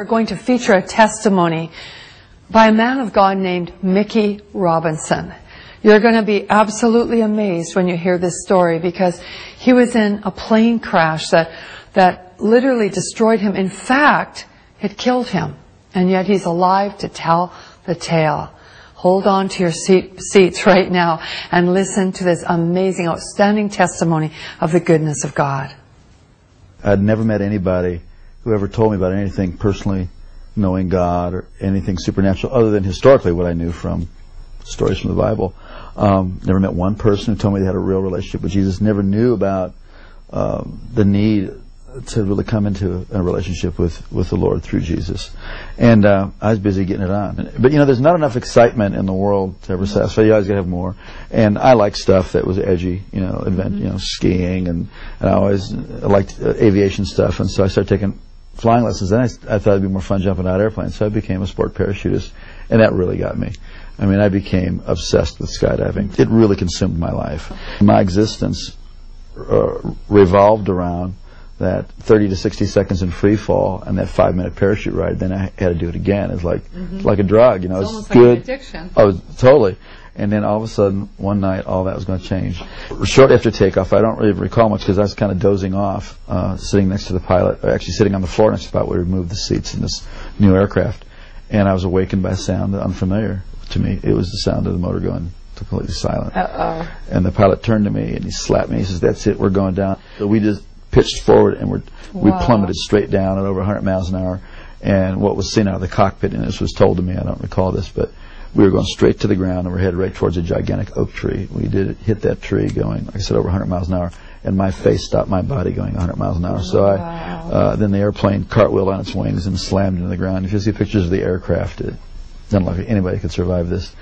We're going to feature a testimony by a man of God named Mickey Robinson. You're going to be absolutely amazed when you hear this story, because he was in a plane crash that literally destroyed him. In fact, it killed him. And yet he's alive to tell the tale. Hold on to your seats right now and listen to this amazing, outstanding testimony of the goodness of God. I'd never met anybody who ever told me about anything personally knowing God or anything supernatural other than historically what I knew from stories from the Bible. Never met one person who told me they had a real relationship with Jesus. Never knew about the need to really come into a relationship with the Lord through Jesus. And I was busy getting it on. But there's not enough excitement in the world to ever satisfy. You always got to have more. And I like stuff that was edgy, skiing, and I always liked aviation stuff. And so I started taking flying lessons. Then I thought it'd be more fun jumping out of airplanes. So I became a sport parachutist, and that really got me. I mean, I became obsessed with skydiving. It really consumed my life. My existence revolved around that 30 to 60 seconds in free fall and that 5-minute parachute ride. Then I had to do it again. It's like a drug, It's it's almost good. like an addiction. Oh, totally. And then all of a sudden, one night, all that was going to change. Shortly after takeoff, I don't really recall much because I was kind of dozing off, sitting next to the pilot, or actually sitting on the floor next to the pilot where we moved the seats in this new aircraft. And I was awakened by a sound unfamiliar to me. It was the sound of the motor going completely silent. Uh-oh. And the pilot turned to me and he slapped me. He says, "That's it, we're going down." So we just pitched forward and we plummeted straight down at over 100 miles an hour. And what was seen out of the cockpit, and this was told to me, I don't recall this, but we were going straight to the ground and we're headed right towards a gigantic oak tree. We did hit that tree going, like I said, over 100 miles an hour, and my face stopped my body going 100 miles an hour. So then the airplane cartwheeled on its wings and slammed into the ground. If you see pictures of the aircraft, it doesn't look like anybody could survive this.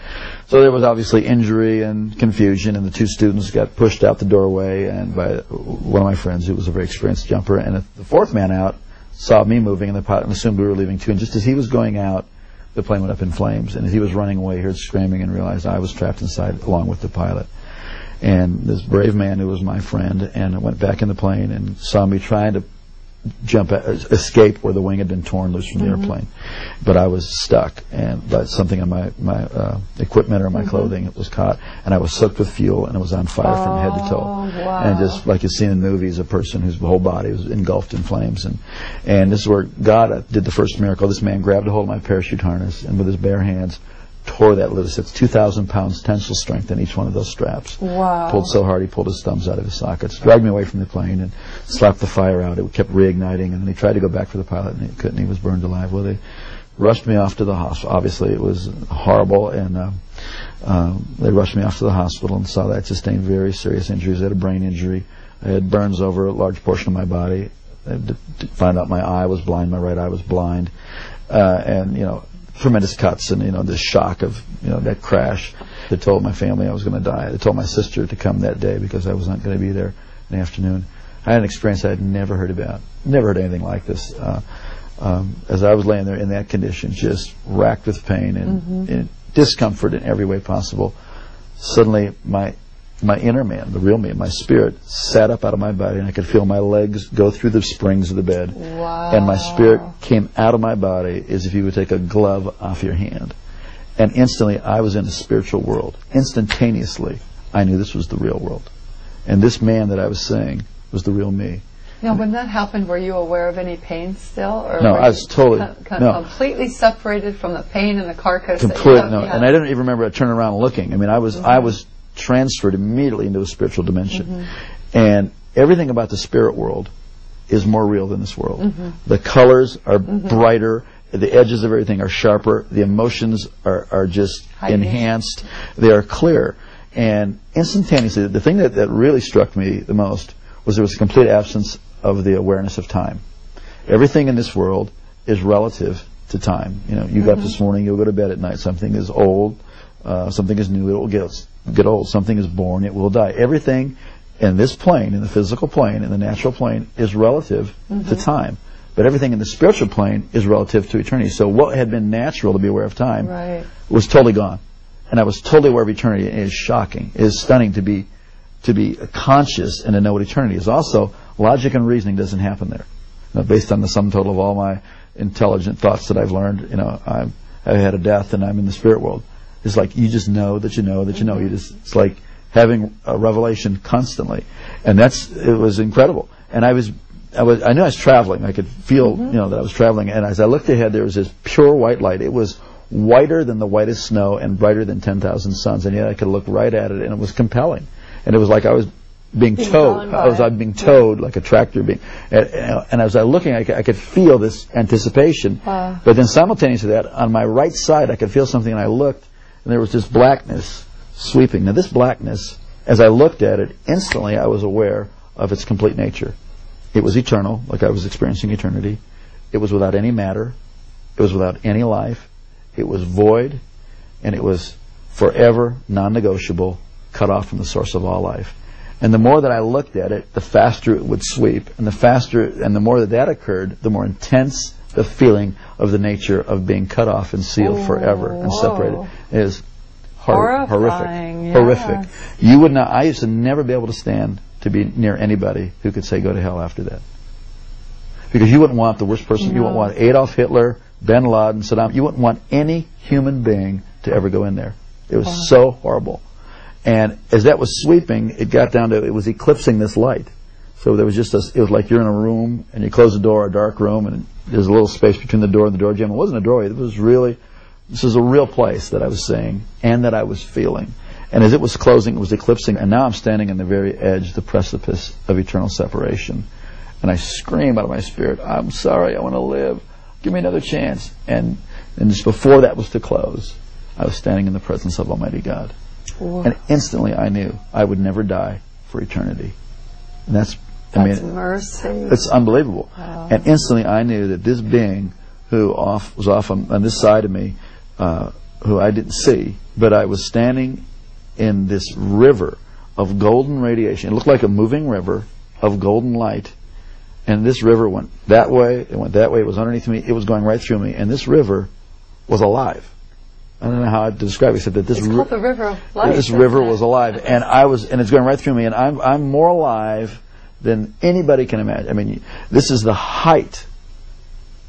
So there was obviously injury and confusion, and the two students got pushed out the doorway and by one of my friends who was a very experienced jumper. And the fourth man out saw me moving, and the pilot assumed we were leaving too. And just as he was going out, the plane went up in flames. And as he was running away, he heard screaming and realized I was trapped inside along with the pilot. And this brave man who was my friend and went back in the plane and saw me trying to escape where the wing had been torn loose from the airplane, but I was stuck, and something on my equipment or my clothing was caught, and I was soaked with fuel, and it was on fire from head to toe. Wow. And just like you've seen in movies, a person whose whole body was engulfed in flames. And this is where God did the first miracle. This man grabbed a hold of my parachute harness and with his bare hands tore that loose. It's 2,000 pounds tensile strength in each one of those straps. Wow. Pulled so hard he pulled his thumbs out of his sockets, dragged me away from the plane and slapped the fire out. It kept reigniting, and then he tried to go back for the pilot and he couldn't. He was burned alive. Well, they rushed me off to the hospital. Obviously it was horrible, and they rushed me off to the hospital and saw that I sustained very serious injuries. I had a brain injury. I had burns over a large portion of my body. I had to find out my eye was blind. My right eye was blind. And tremendous cuts, and the shock of that crash. They told my family I was going to die. They told my sister to come that day because I was not going to be there in the afternoon. I had an experience I had never heard about. Never heard anything like this. As I was laying there in that condition, just racked with pain and discomfort in every way possible, suddenly my inner man, the real me, my spirit, sat up out of my body, and I could feel my legs go through the springs of the bed. Wow. And my spirit came out of my body as if you would take a glove off your hand. And instantly, I was in a spiritual world. Instantaneously, I knew this was the real world. And this man that I was seeing was the real me. Now, when that happened, were you aware of any pain still? Or no, I was totally... completely separated from the pain and the carcass? Completely, no. And I didn't even remember turning around and looking. I mean, I was transferred immediately into a spiritual dimension. And everything about the spirit world is more real than this world. The colors are brighter, the edges of everything are sharper, the emotions are just enhanced, they are clear. And instantaneously, the thing that really struck me the most was there was a complete absence of the awareness of time. Everything in this world is relative to time. You got up this morning, you'll go to bed at night. Something is old, something is new, it will get old. Something is born, it will die. Everything in this plane, in the physical plane, in the natural plane, is relative to time. But everything in the spiritual plane is relative to eternity. So what had been natural to be aware of time was totally gone. And I was totally aware of eternity. It is shocking. It is stunning to be conscious and to know what eternity is. Also, logic and reasoning doesn't happen there. based on the sum total of all my intelligent thoughts that I've learned, I've had a death and I'm in the spirit world. It's like you just know that you know that you know. It's like having a revelation constantly, and it was incredible. And I knew I was traveling. I could feel, that I was traveling. And as I looked ahead, there was this pure white light. It was whiter than the whitest snow and brighter than 10,000 suns. And yet I could look right at it, and it was compelling. And it was like I was being towed. I was being towed like a tractor being. And as I was looking, I could feel this anticipation. But then simultaneous to that, on my right side, I could feel something, and I looked, and there was this blackness sweeping. Now, this blackness, as I looked at it, instantly I was aware of its complete nature. It was eternal, like I was experiencing eternity. It was without any matter. It was without any life. It was void, and it was forever non-negotiable, cut off from the source of all life. And the more that I looked at it, the faster it would sweep, and the more that occurred, the more intense the feeling of the nature of being cut off and sealed forever and separated is horrific. Yes. Horrific. I used to never be able to stand to be near anybody who could say go to hell after that. Because you wouldn't want the worst person. No. You wouldn't want Adolf Hitler, Bin Laden, Saddam. You wouldn't want any human being to ever go in there. It was so horrible. And as that was sweeping, it got down to, it was eclipsing this light. So there was just it was like you're in a room and you close the door, a dark room, and there's a little space between the door and the door jamb. It wasn't a doorway. This was a real place that I was seeing and that I was feeling. And as it was closing, it was eclipsing, and now I'm standing on the very edge, the precipice of eternal separation. And I scream out of my spirit, I'm sorry, I want to live. Give me another chance. And just before that was to close, I was standing in the presence of Almighty God. Whoa. And instantly I knew I would never die for eternity. And that's mercy. It's unbelievable. Wow. And instantly I knew that this being who was off on this side of me, who I didn't see, but I was standing in this river of golden radiation. It looked like a moving river of golden light. And this river went that way, it went that way, it was underneath me, it was going right through me. And this river was alive. I don't know how to describe it, except that it's called the river of life. This river was alive, and it's going right through me, and I'm more alive than anybody can imagine. I mean, this is the height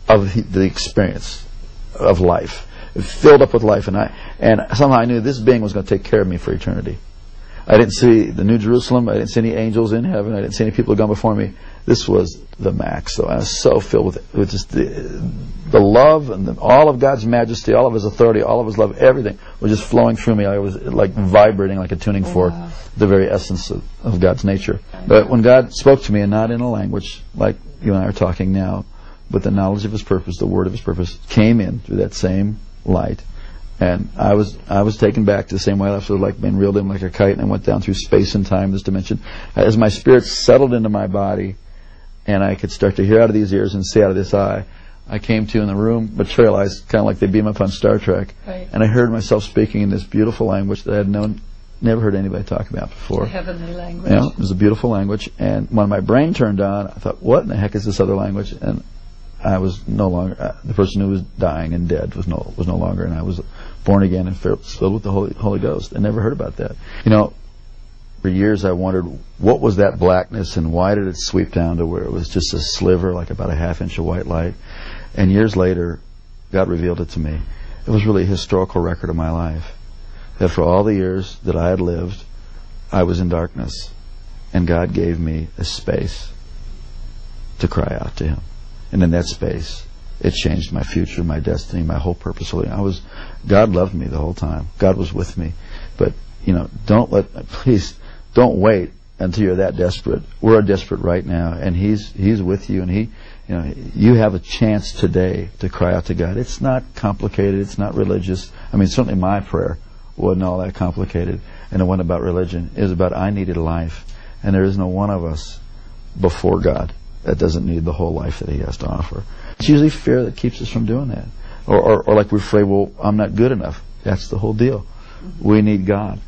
of the experience of life. It filled up with life, and somehow I knew this being was going to take care of me for eternity. I didn't see the New Jerusalem. I didn't see any angels in heaven. I didn't see any people who had gone before me. This was the max. So I was so filled with just the love and all of God's majesty, all of His authority, all of His love, everything was just flowing through me. I was like vibrating like a tuning fork, the very essence of God's nature. But when God spoke to me, and not in a language like you and I are talking now, but the knowledge of His purpose, the word of His purpose, came in through that same light. And I was taken back to the same way I left, so like being reeled in like a kite, and I went down through space and time, this dimension. As my spirit settled into my body, and I could start to hear out of these ears and see out of this eye, I came to in the room, materialized, kind of like they beam up on Star Trek. Right. And I heard myself speaking in this beautiful language that I had never heard anybody talk about before. The heavenly language. It was a beautiful language. And when my brain turned on, I thought, what in the heck is this other language? And I was no longer, the person who was dying and dead was no longer, and I was born again and filled with the Holy Ghost. I never heard about that. For years I wondered, what was that blackness, and why did it sweep down to where it was just a sliver, like about a half-inch of white light? And years later, God revealed it to me. It was really a historical record of my life. That for all the years that I had lived, I was in darkness, and God gave me a space to cry out to Him. And in that space, it changed my future, my destiny, my whole purpose. God loved me the whole time. God was with me. But, please don't wait until you're that desperate. We're desperate right now, and He's with you, and you have a chance today to cry out to God. It's not complicated. It's not religious. I mean, certainly my prayer wasn't all that complicated, and it wasn't about religion. It was about I needed life, and there is no one of us before God that doesn't need the whole life that He has to offer. It's usually fear that keeps us from doing that. Or like we're afraid, well, I'm not good enough. That's the whole deal. We need God.